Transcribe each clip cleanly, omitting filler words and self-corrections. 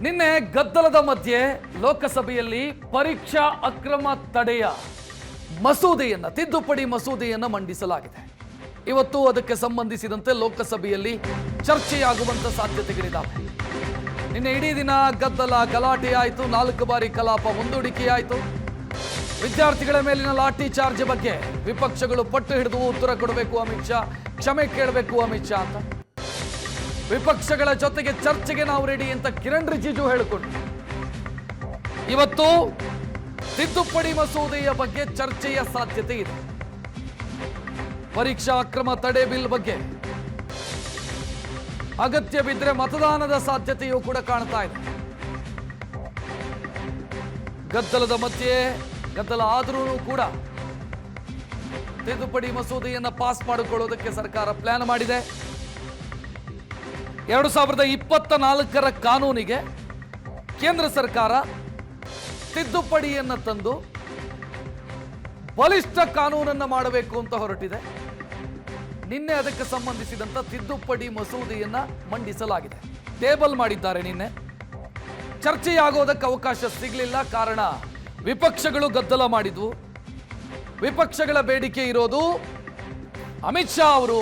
ನಿನ್ನೆ ಗದ್ದಲದ ಮಧ್ಯೆ ಲೋಕಸಭೆಯಲ್ಲಿ ಪರೀಕ್ಷಾ ಅಕ್ರಮ ತಡೆಯ ಮಸೂದೆಯನ್ನು ತಿದ್ದುಪಡಿ ಮಸೂದೆಯನ್ನು ಮಂಡಿಸಲಾಗಿದೆ. ಇವತ್ತು ಅದಕ್ಕೆ ಸಂಬಂಧಿಸಿದಂತೆ ಲೋಕಸಭೆಯಲ್ಲಿ ಚರ್ಚೆಯಾಗುವಂತ ಸಾಧ್ಯತೆಗಳಿದ್ದಾವೆ. ನಿನ್ನೆ ಇಡೀ ದಿನ ಗದ್ದಲ ಗಲಾಟೆ ಆಯಿತು. 4 ಬಾರಿ ಕಲಾಪ ಮುಂದೂಡಿಕೆಯಾಯಿತು. ವಿದ್ಯಾರ್ಥಿಗಳ ಮೇಲಿನ ಲಾಠಿ ಚಾರ್ಜ್ ಬಗ್ಗೆ ವಿಪಕ್ಷಗಳು ಪಟ್ಟು ಹಿಡಿದು ಉತ್ತರ ಕೊಡಬೇಕು ಅಮಿತ್ ಶಾ, ಕ್ಷಮೆ ಕೇಳಬೇಕು ಅಮಿತ್ ಶಾ ಅಂತ. ವಿಪಕ್ಷಗಳ ಜೊತೆಗೆ ಚರ್ಚೆಗೆ ನಾವು ರೆಡಿ ಅಂತ ಕಿರಣ್ ರಿಜಿಜು ಹೇಳಿಕೊಂಡ್ರು. ಇವತ್ತು ತಿದ್ದುಪಡಿ ಮಸೂದೆಯ ಬಗ್ಗೆ ಚರ್ಚೆಯ ಸಾಧ್ಯತೆ ಇದೆ. ಪರೀಕ್ಷಾ ಅಕ್ರಮ ತಡೆ ಬಿಲ್ ಬಗ್ಗೆ ಅಗತ್ಯ ಬಿದ್ದರೆ ಮತದಾನದ ಸಾಧ್ಯತೆಯೂ ಕೂಡ ಕಾಣ್ತಾ ಇದೆ. ಗದ್ದಲದ ಮಧ್ಯೆ ಗದ್ದಲ ಆದರೂ ಕೂಡ ತಿದ್ದುಪಡಿ ಮಸೂದೆಯನ್ನು ಪಾಸ್ ಮಾಡಿಕೊಳ್ಳೋದಕ್ಕೆ ಸರ್ಕಾರ ಪ್ಲಾನ್ ಮಾಡಿದೆ. 2024ರ ಕಾನೂನಿಗೆ ಕೇಂದ್ರ ಸರ್ಕಾರ ತಿದ್ದುಪಡಿಯನ್ನು ತಂದು ಬಲಿಷ್ಠ ಕಾನೂನನ್ನು ಮಾಡಬೇಕು ಅಂತ ಹೊರಟಿದೆ. ನಿನ್ನೆ ಅದಕ್ಕೆ ಸಂಬಂಧಿಸಿದಂತ ತಿದ್ದುಪಡಿ ಮಸೂದೆಯನ್ನ ಮಂಡಿಸಲಾಗಿದೆ. ಟೇಬಲ್ ಮಾಡಿದ್ದಾರೆ. ನಿನ್ನೆ ಚರ್ಚೆಯಾಗೋದಕ್ಕೆ ಅವಕಾಶ ಸಿಗಲಿಲ್ಲ. ಕಾರಣ ವಿಪಕ್ಷಗಳು ಗದ್ದಲ ಮಾಡಿದ್ವು. ವಿಪಕ್ಷಗಳ ಬೇಡಿಕೆ ಇರೋದು ಅಮಿತ್ ಶಾ ಅವರು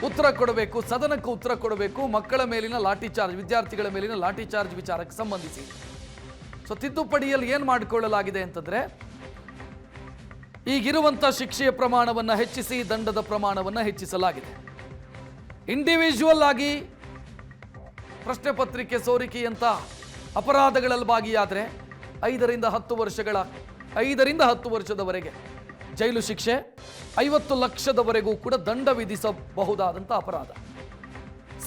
ಉತ್ತರ ಕೊಡಬೇಕು, ಸದನಕ್ಕೆ ಉತ್ತರ ಕೊಡಬೇಕು, ಮಕ್ಕಳ ಮೇಲಿನ ಲಾಠಿ ಚಾರ್ಜ್, ವಿದ್ಯಾರ್ಥಿಗಳ ಮೇಲಿನ ಲಾಠಿ ಚಾರ್ಜ್ ವಿಚಾರಕ್ಕೆ ಸಂಬಂಧಿಸಿ. ಸೊ ತಿದ್ದುಪಡಿಯಲ್ಲಿ ಏನು ಮಾಡಿಕೊಳ್ಳಲಾಗಿದೆ ಅಂತಂದ್ರೆ, ಈಗಿರುವಂಥ ಶಿಕ್ಷೆಯ ಪ್ರಮಾಣವನ್ನು ಹೆಚ್ಚಿಸಿ ದಂಡದ ಪ್ರಮಾಣವನ್ನು ಹೆಚ್ಚಿಸಲಾಗಿದೆ. ಇಂಡಿವಿಜುವಲ್ ಆಗಿ ಪ್ರಶ್ನೆ ಪತ್ರಿಕೆ ಸೋರಿಕೆಯಂಥ ಅಪರಾಧಗಳಲ್ಲಿ ಭಾಗಿಯಾದರೆ 5ರಿಂದ 10 ವರ್ಷದವರೆಗೆ ಜೈಲು ಶಿಕ್ಷೆ, 50 ಲಕ್ಷದವರೆಗೂ ಕೂಡ ದಂಡ ವಿಧಿಸಬಹುದಾದಂಥ ಅಪರಾಧ.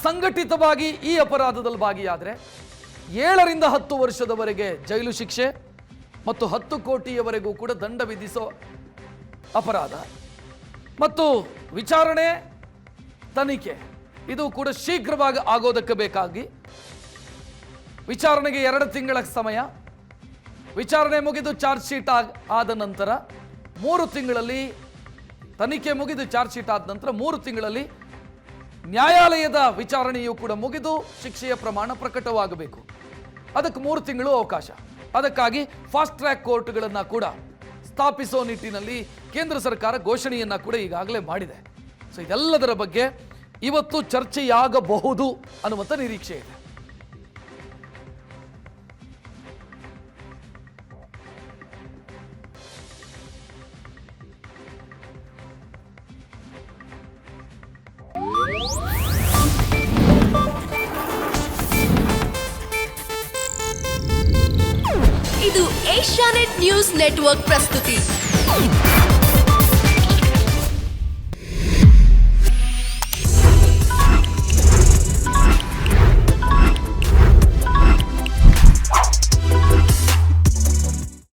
ಸಂಘಟಿತವಾಗಿ ಈ ಅಪರಾಧದಲ್ಲಿ ಭಾಗಿಯಾದರೆ 7ರಿಂದ 10 ವರ್ಷದವರೆಗೆ ಜೈಲು ಶಿಕ್ಷೆ ಮತ್ತು 10 ಕೋಟಿಯವರೆಗೂ ಕೂಡ ದಂಡ ವಿಧಿಸೋ ಅಪರಾಧ. ಮತ್ತು ವಿಚಾರಣೆ, ತನಿಖೆ ಇದು ಕೂಡ ಶೀಘ್ರವಾಗಿ ಆಗೋದಕ್ಕೆ ಬೇಕಾಗಿ ವಿಚಾರಣೆಗೆ 2 ತಿಂಗಳ ಸಮಯ, ವಿಚಾರಣೆ ಮುಗಿದು ಚಾರ್ಜ್ ಶೀಟ್ ಆದ ನಂತರ 3 ತಿಂಗಳಲ್ಲಿ, ತನಿಖೆ ಮುಗಿದು ಚಾರ್ಜ್ ಶೀಟ್ ಆದ ನಂತರ 3 ತಿಂಗಳಲ್ಲಿ ನ್ಯಾಯಾಲಯದ ವಿಚಾರಣೆಯೂ ಕೂಡ ಮುಗಿದು ಶಿಕ್ಷೆಯ ಪ್ರಮಾಣ ಪ್ರಕಟವಾಗಬೇಕು. ಅದಕ್ಕೆ 3 ತಿಂಗಳು ಅವಕಾಶ. ಅದಕ್ಕಾಗಿ ಫಾಸ್ಟ್ ಟ್ರ್ಯಾಕ್ ಕೋರ್ಟ್ಗಳನ್ನು ಕೂಡ ಸ್ಥಾಪಿಸೋ ನಿಟ್ಟಿನಲ್ಲಿ ಕೇಂದ್ರ ಸರ್ಕಾರ ಘೋಷಣೆಯನ್ನ ಕೂಡ ಈಗಾಗಲೇ ಮಾಡಿದೆ. ಸೊ ಇದೆಲ್ಲದರ ಬಗ್ಗೆ ಇವತ್ತು ಚರ್ಚೆಯಾಗಬಹುದು ಅನ್ನುವಂಥ ನಿರೀಕ್ಷೆ ಇದೆ. ಇದು ಏಷ್ಯಾನೆಟ್ ನ್ಯೂಸ್ ನೆಟ್ವರ್ಕ್ ಪ್ರಸ್ತುತಿ.